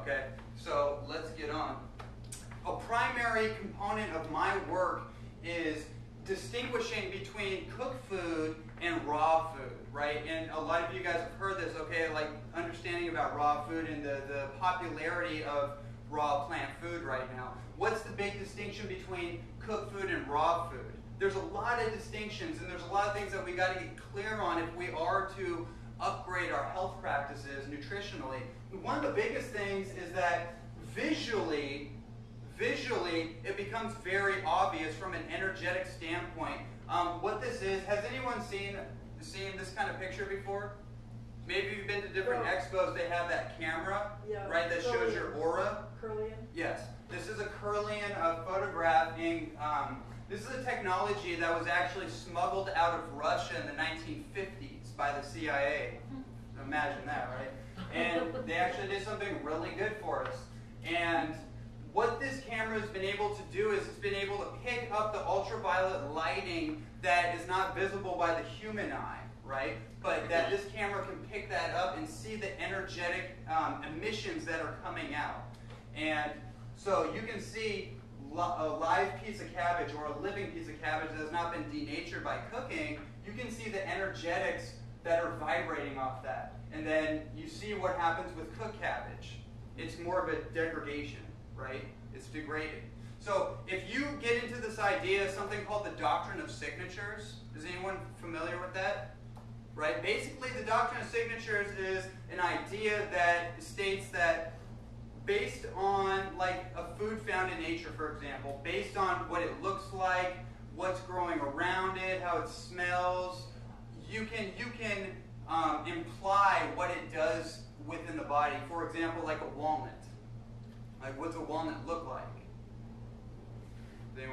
Okay, so let's get on. A primary component of my work is distinguishing between cooked food and raw food, right? And a lot of you guys have heard this, okay, like understanding about raw food and the popularity of raw plant food right now. What's the big distinction between cooked food and raw food? There's a lot of distinctions, and there's a lot of things that we got to get clear on if we are to upgrade our health practices nutritionally. One of the biggest things is that visually it becomes very obvious from an energetic standpoint. What this is, has anyone seen this kind of picture before? Maybe you've been to different expos, they have that camera, right, that shows your aura. Kirlian? Yes. This is a Kirlian photographing. This is a technology that was actually smuggled out of Russia in the 1950s by the CIA. Imagine that, right? And they actually did something really good for us. And what this camera has been able to do is it's been able to pick up the ultraviolet lighting that is not visible by the human eye, right? But that this camera can pick that up and see the energetic emissions that are coming out. And so you can see a live piece of cabbage or a living piece of cabbage that has not been denatured by cooking. You can see the energetics that are vibrating off that. And then you see what happens with cooked cabbage. It's more of a degradation, right? It's degraded. So if you get into this idea, something called the doctrine of signatures, is anyone familiar with that? Right? Basically, the doctrine of signatures is an idea that states that based on like a food found in nature, for example, based on what it looks like, what's growing around it, how it smells, you can imply what it does within the body. For example, like a walnut. Like, what's a walnut look like? Does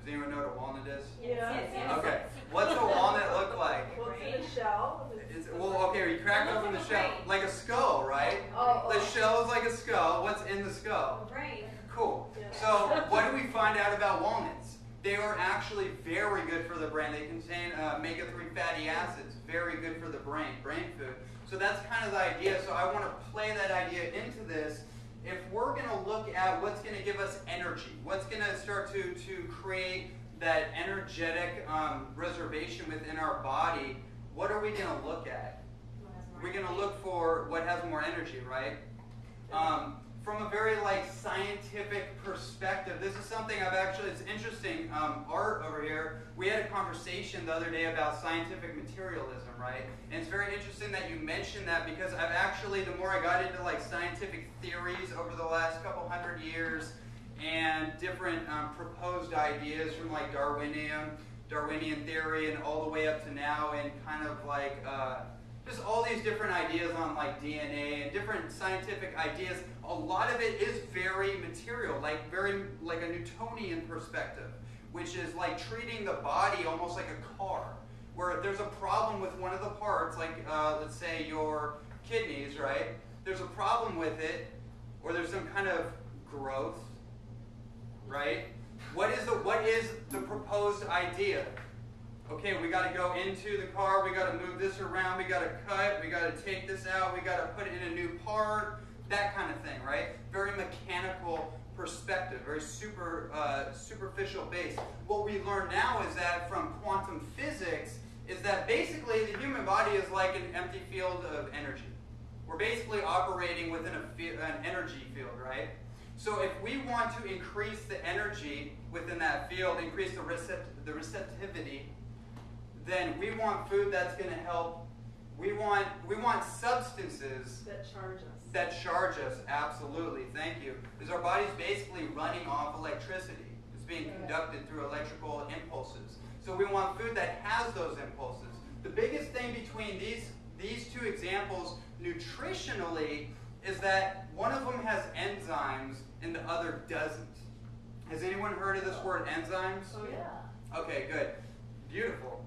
anyone know what a walnut is? Yeah. Okay. What's a walnut look like? Well, it's in a shell. Well, okay, you crack open the shell. Like a skull, right? The shell is like a skull. What's in the skull? Brain. Cool. Yeah. So what do we find out about walnuts? They are actually very good for the brain. They contain omega-3 fatty acids. Very good for the brain food. So that's kind of the idea. So I want to play that idea into this. If we're going to look at what's going to give us energy, what's going to start to create that energetic reservation within our body, what are we going to look at? We're going to look for what has more energy, right? From a very like scientific perspective, this is something I've actually, it's interesting, Art over here, we had a conversation the other day about scientific materialism, right? And it's very interesting that you mentioned that because I've actually, the more I got into like scientific theories over the last couple hundred years and different proposed ideas from like Darwinian theory and all the way up to now and kind of like just all these different ideas on like DNA and different scientific ideas. A lot of it is very material, like very like a Newtonian perspective, which is like treating the body almost like a car, where if there's a problem with one of the parts, like let's say your kidneys, right? There's a problem with it, or there's some kind of growth, right? What is the proposed idea? Okay, we got to go into the car, we got to move this around, we got to cut, we got to take this out, we got to put it in a new part, that kind of thing, right? Very mechanical perspective, very superficial base. What we learn now is that from quantum physics is that basically the human body is like an empty field of energy. We're basically operating within an energy field, right? So if we want to increase the energy within that field, increase the receptivity, then we want food that's going to help. We want substances that charge us. Absolutely, thank you. Because our body's basically running off electricity. It's being conducted through electrical impulses. So we want food that has those impulses. The biggest thing between these two examples nutritionally is that one of them has enzymes and the other doesn't. Has anyone heard of this word enzymes? Oh yeah. Okay, good. Beautiful.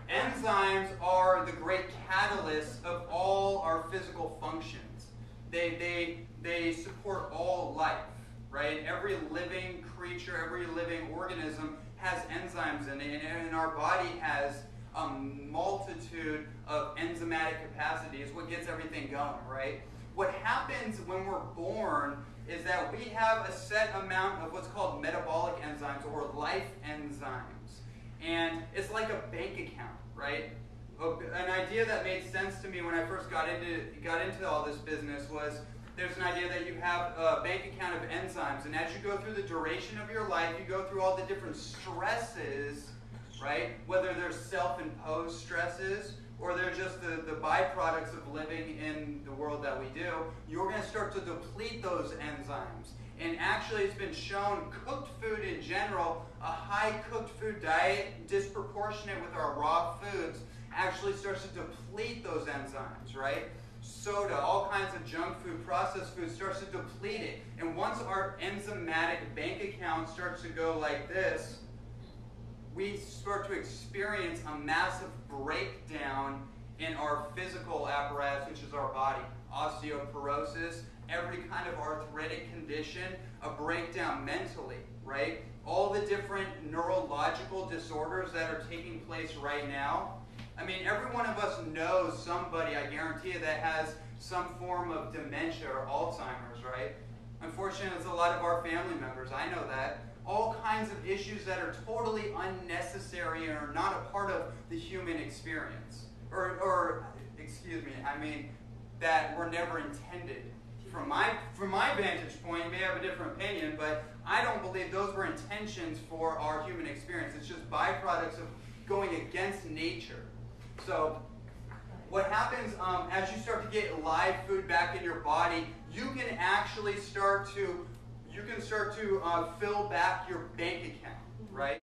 Enzymes are the great catalysts of all our physical functions. They support all life, right? Every living creature, every living organism has enzymes in it, and our body has a multitude of enzymatic capacities, what gets everything going, right? what happens when we're born is that we have a set amount of what's called metabolic enzymes or life enzymes. And it's like a bank account, right? An idea that made sense to me when I first got into all this business was there's an idea that you have a bank account of enzymes, and as you go through the duration of your life, you go through all the different stresses, right? Whether they're self-imposed stresses or they're just the byproducts of living in the world that we do, you're going to start to deplete those enzymes. And actually, it's been shown cooked food in general, a high cooked food diet, disproportionate with our raw foods, actually starts to deplete those enzymes, right? Soda, all kinds of junk food, processed food starts to deplete it. And once our enzymatic bank account starts to go like this, we start to experience a massive breakdown in our physical apparatus, which is our body. Osteoporosis, every kind of arthritic condition, a breakdown mentally, right? All the different neurological disorders that are taking place right now. I mean, every one of us knows somebody, I guarantee you, that has some form of dementia or Alzheimer's, right? Unfortunately, it's a lot of our family members. I know that. All kinds of issues that are totally unnecessary and are not a part of the human experience. Or excuse me, I mean, that were never intended. From my vantage point, you may have a different opinion, but I don't believe those were intentions for our human experience. It's just byproducts of going against nature. So what happens as you start to get live food back in your body, you can actually start to fill back your bank account, right?